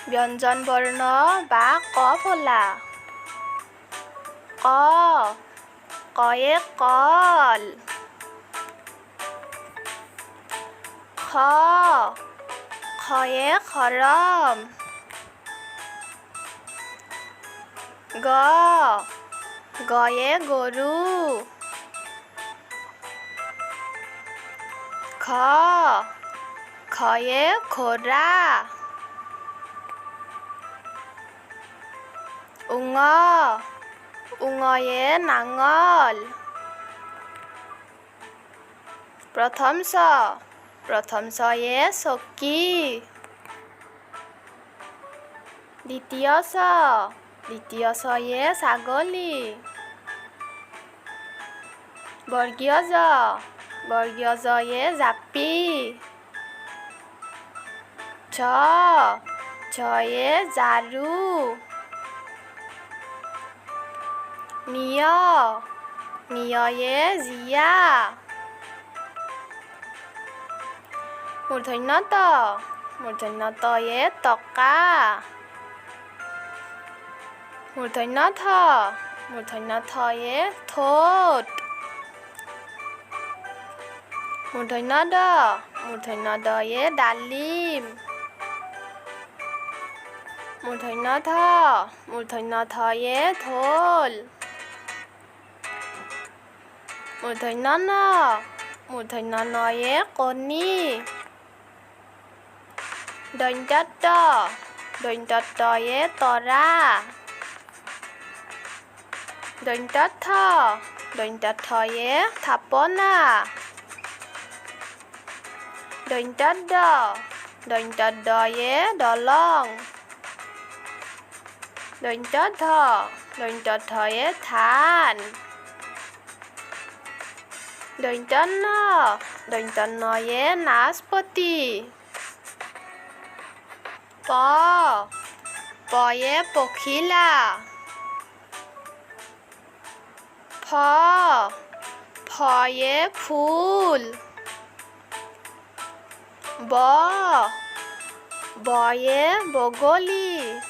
ব্যঞ্জন বৰ্ণ বা ক ফলা। ক, কয়ে কল। খ, খয়ে খৰম। গ, গয়ে গৰু। খ, খয়ে ঘোঁৰা। ঙ, ঙয়ে নাঙল। প্ৰথম ছয়ে চকী। দ্বিতীয় ছয়ে ছাগলী। বৰ্গীয় জয়ে জাপি। ঝয়ে ঝাৰু। নিয়য়ে জীয়া। মূৰ্ধন্য তয়ে টকা। মূৰ্ধন্য থয়ে ঠোঁট। মূৰ্ধন্য দয়ে ডালিম। মূৰ্ধন্য ধয়ে ঢোল। মূৰ্ধন্য নয়ে কণী। দন্ত্য তয়ে তৰা। দন্ত্য থয়ে থাপনা। দন্ত্য দয়ে দলং। দন্ত্য ধয়ে ধান। দন্ত্য নয়ে নাচপতি। পয়ে পখিলা। ফয়ে ফুল। বয়ে বগলী।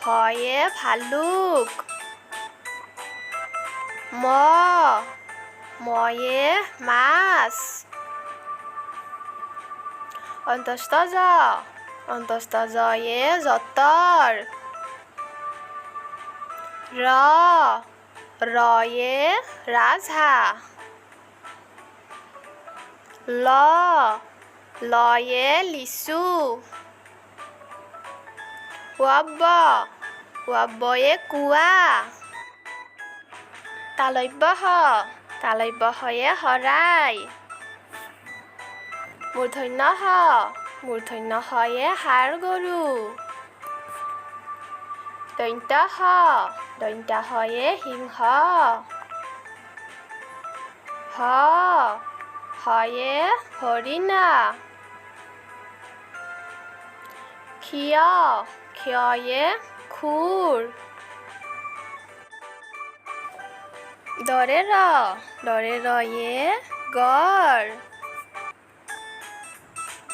ভয়ে ভালুক। ময়ে মাছ। অন্তস্থ জয়ে যঁতৰ। ৰয়ে ৰাজহাঁহ। লয়ে লিচু। য়ে কুঁৱা। তালব্য শয়ে শৰাই। মূৰ্ধন্য শয়ে ষাঁড় গৰু। দন্ত্য শয়ে সিংহ। হয়ে হৰিণা। ক্ষয়ে খুৰ। দৰে ৰয়ে গড়।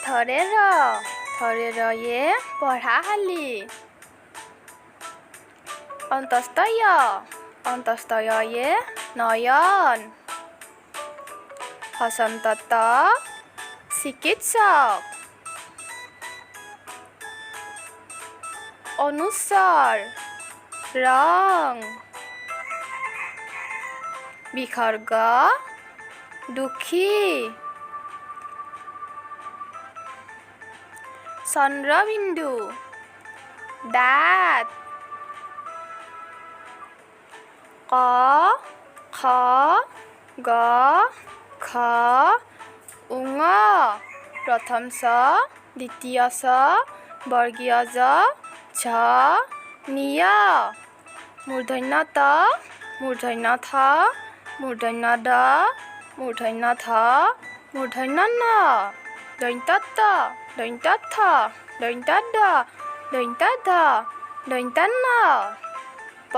থৰে ৰয়ে পঢ়াশালী। অন্তস্থ য়য়ে নয়ন। হছন্ত ত চিকিৎসক। অনুস্বৰ ৰং। বিসৰ্গ দুখী। চন্দ্ৰবিন্দু দাঁত। ক, খ, গ, ঘ, ঙ। প্ৰথম ছ, দ্বিতীয় ছ, বৰ্গীয় জ, ঝ, নিয়। মূৰ্ধন্য ত, মূৰ্ধন্য থ, মূৰ্ধন্য দ, মূৰ্ধন্য ধ, মূৰ্ধন্য ণ। দন্ত্য ত, দন্ত্য থ, দন্ত্য দ, দন্ত্য ধ, দন্ত্য ন। প,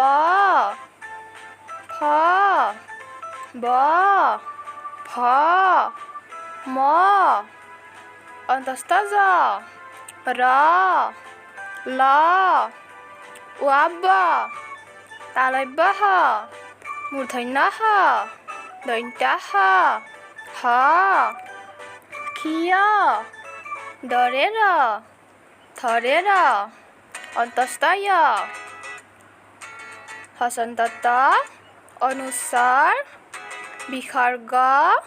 ফ, ব, ভ, ম। Antastaza, Ra, La, Waba, Talaibaha, Murthainaha, Daintaha, Ha, Kia, Darera, Tharera, Antastaya, Hasantata, Anusar, Bikharga,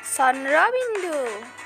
Sanrabindu.